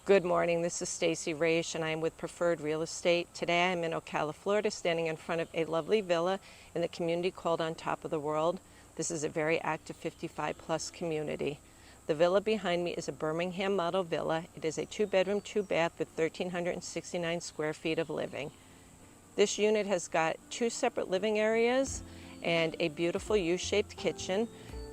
Good morning, this is Stacey Raisch and I am with Preferred Real Estate. Today I'm in Ocala, Florida, standing in front of a lovely villa in the community called On Top of the World. This is a very active 55 plus community. The villa behind me is a Birmingham model villa. It is a 2-bedroom, 2-bath with 1,369 square feet of living. This unit has got 2 separate living areas and a beautiful U-shaped kitchen.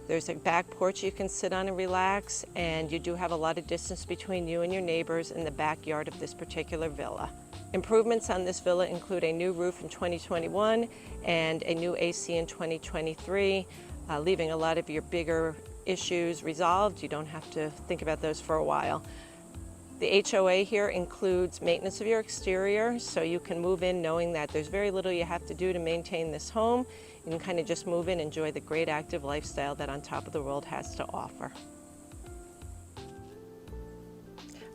There's a back porch you can sit on and relax, and you do have a lot of distance between you and your neighbors in the backyard of this particular villa. Improvements on this villa include a new roof in 2021 and a new AC in 2023, leaving a lot of your bigger issues resolved. You don't have to think about those for a while. The HOA here includes maintenance of your exterior, so you can move in knowing that there's very little you have to do to maintain this home. You can kind of just move in and enjoy the great active lifestyle that On Top of the World has to offer.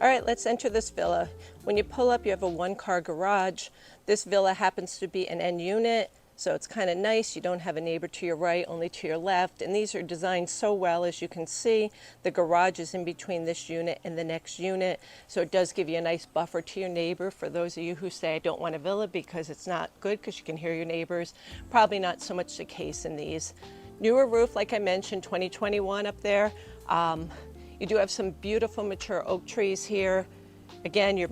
All right, let's enter this villa. When you pull up, you have a 1-car garage. This villa happens to be an end unit, so it's kind of nice. You don't have a neighbor to your right, only to your left. And these are designed so well, as you can see. The garage is in between this unit and the next unit, so it does give you a nice buffer to your neighbor. For those of you who say, I don't want a villa because it's not good because you can hear your neighbors, probably not so much the case in these. Newer roof, like I mentioned, 2021 up there. You do have some beautiful mature oak trees here. Again, your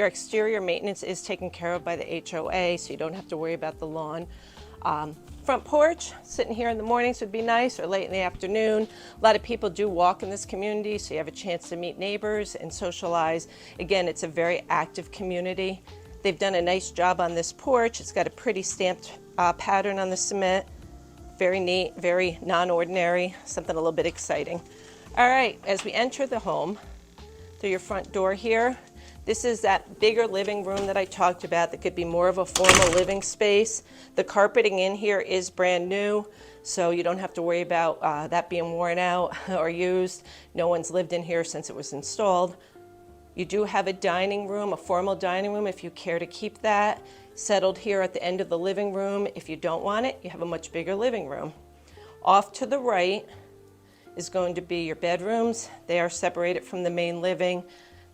exterior maintenance is taken care of by the HOA, so you don't have to worry about the lawn. Front porch, sitting here in the mornings would be nice, or late in the afternoon. A lot of people do walk in this community, so you have a chance to meet neighbors and socialize. Again, it's a very active community. They've done a nice job on this porch. It's got a pretty stamped pattern on the cement. Very neat, very non-ordinary, something a little bit exciting. All right, as we enter the home, through your front door here. This is that bigger living room that I talked about that could be more of a formal living space. The carpeting in here is brand new, so you don't have to worry about that being worn out or used. No one's lived in here since it was installed. You do have a dining room, a formal dining room if you care to keep that. Settled here at the end of the living room. If you don't want it, you have a much bigger living room. Off to the right is going to be your bedrooms. They are separated from the main living.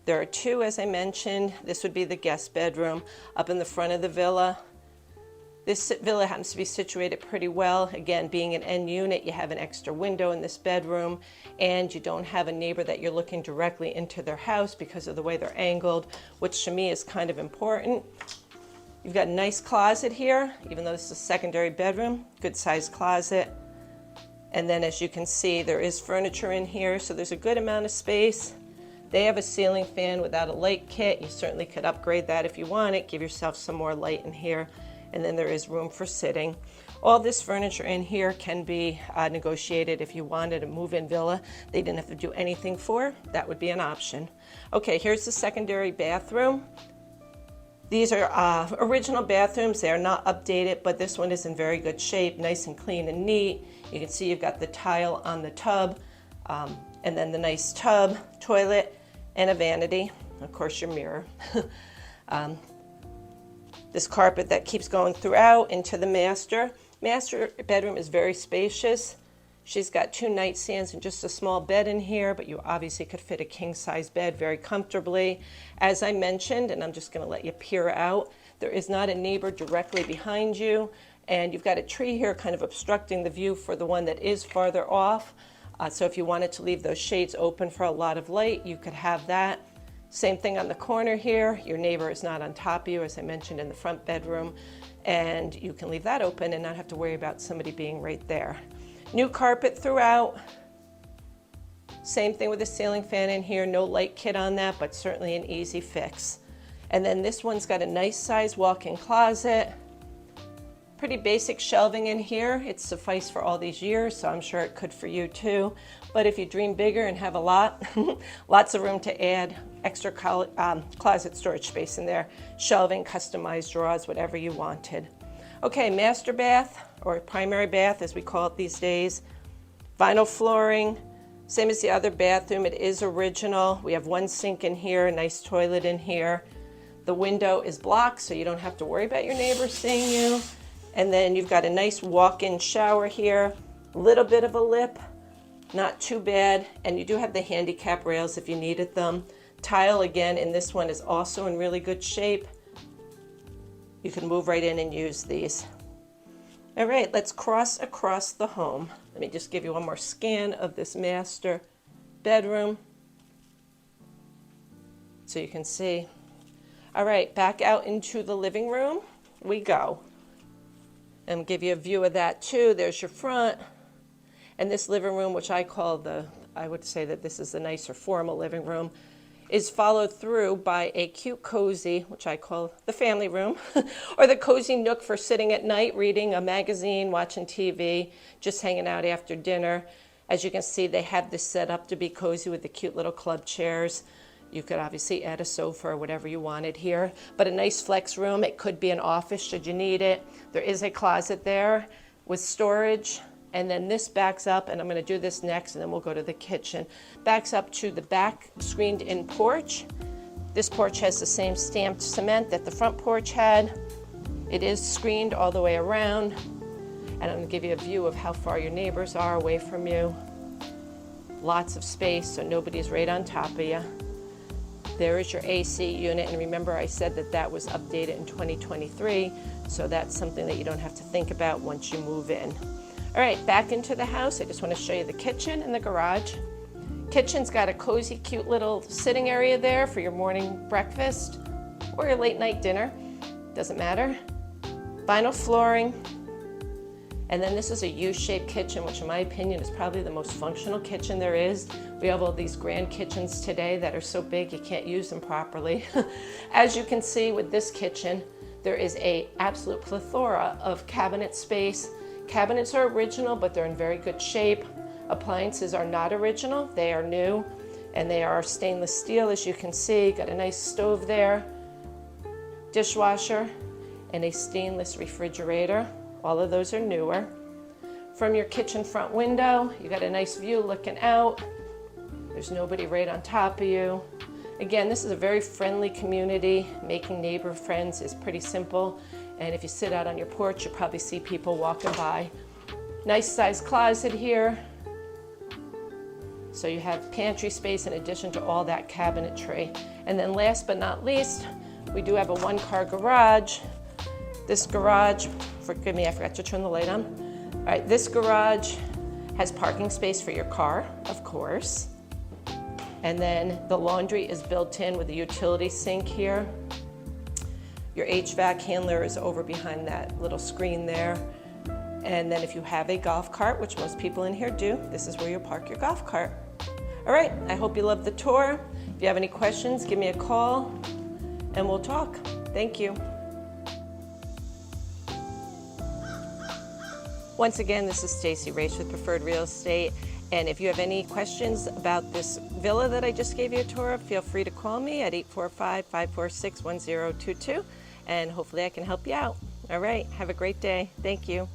There are 2, as I mentioned. This would be the guest bedroom up in the front of the villa. This villa happens to be situated pretty well. Again, being an end unit, you have an extra window in this bedroom, and you don't have a neighbor that you're looking directly into their house because of the way they're angled, which to me is kind of important. You've got a nice closet here, even though this is a secondary bedroom, good sized closet. And then as you can see, there is furniture in here, so there's a good amount of space. They have a ceiling fan without a light kit. You certainly could upgrade that if you want it, give yourself some more light in here. And then there is room for sitting. All this furniture in here can be negotiated if you wanted a move-in villa. They didn't have to do anything for, that would be an option. Okay, here's the secondary bathroom. These are original bathrooms. They are not updated, but this one is in very good shape, nice and clean and neat. You can see you've got the tile on the tub, and then the nice tub, toilet, and a vanity. Of course, your mirror. This carpet that keeps going throughout into the master. Master bedroom is very spacious. She's got 2 nightstands and just a small bed in here, but you obviously could fit a king-size bed very comfortably. As I mentioned, and I'm just going to let you peer out, there is not a neighbor directly behind you, and you've got a tree here kind of obstructing the view for the one that is farther off. So if you wanted to leave those shades open for a lot of light, you could have that. Same thing on the corner here. Your neighbor is not on top of you, as I mentioned, in the front bedroom, and you can leave that open and not have to worry about somebody being right there. New carpet throughout. Same thing with the ceiling fan in here. No light kit on that, but certainly an easy fix. And then this one's got a nice size walk-in closet. Pretty basic shelving in here. It's sufficed for all these years, so I'm sure it could for you too. But if you dream bigger and have a lot, lots of room to add extra closet storage space in there. Shelving, customized drawers, whatever you wanted. Okay, master bath, or primary bath as we call it these days. Vinyl flooring, same as the other bathroom. It is original. We have 1 sink in here, a nice toilet in here. The window is blocked, so you don't have to worry about your neighbors seeing you. And then you've got a nice walk-in shower here, a little bit of a lip, not too bad. And you do have the handicap rails if you needed them. Tile again in this one is also in really good shape. You can move right in and use these. All right, let's cross across the home. Let me just give you one more scan of this master bedroom so you can see. All right, back out into the living room we go. And give you a view of that too. There's your front. And this living room, which I would say that this is the nicer formal living room, is followed through by a cute cozy, which I call the family room, or the cozy nook for sitting at night, reading a magazine, watching TV, just hanging out after dinner. As you can see, they have this set up to be cozy with the cute little club chairs. You could obviously add a sofa or whatever you wanted here, but a nice flex room. It could be an office should you need it. There is a closet there with storage. And then this backs up, and I'm going to do this next, and then we'll go to the kitchen. Backs up to the back screened-in porch. This porch has the same stamped cement that the front porch had. It is screened all the way around. And I'm going to give you a view of how far your neighbors are away from you. Lots of space, so nobody's right on top of you. There is your AC unit, and remember I said that that was updated in 2023, so that's something that you don't have to think about once you move in. All right, back into the house. I just want to show you the kitchen and the garage. Kitchen's got a cozy, cute little sitting area there for your morning breakfast or your late night dinner. Doesn't matter. Vinyl flooring. And then this is a U-shaped kitchen, which in my opinion is probably the most functional kitchen there is. We have all these grand kitchens today that are so big you can't use them properly. As you can see with this kitchen, there is an absolute plethora of cabinet space. Cabinets are original, but they're in very good shape. Appliances are not original, they are new, and they are stainless steel, as you can see. Got a nice stove there, dishwasher, and a stainless refrigerator. All of those are newer. From your kitchen front window, you got a nice view looking out. There's nobody right on top of you. Again, this is a very friendly community. Making neighbor friends is pretty simple. And if you sit out on your porch, you'll probably see people walking by. Nice sized closet here. So you have pantry space in addition to all that cabinetry. And then last but not least, we do have a one-car garage. This garage, forgive me, I forgot to turn the light on. All right, this garage has parking space for your car, of course. And then the laundry is built in with a utility sink here. Your HVAC handler is over behind that little screen there. And then if you have a golf cart, which most people in here do, this is where you'll park your golf cart. All right, I hope you loved the tour. If you have any questions, give me a call and we'll talk. Thank you. Once again, this is Stacey Raisch with Preferred Real Estate. And if you have any questions about this villa that I just gave you a tour of, feel free to call me at 845-546-1022, and hopefully I can help you out. All right, have a great day. Thank you.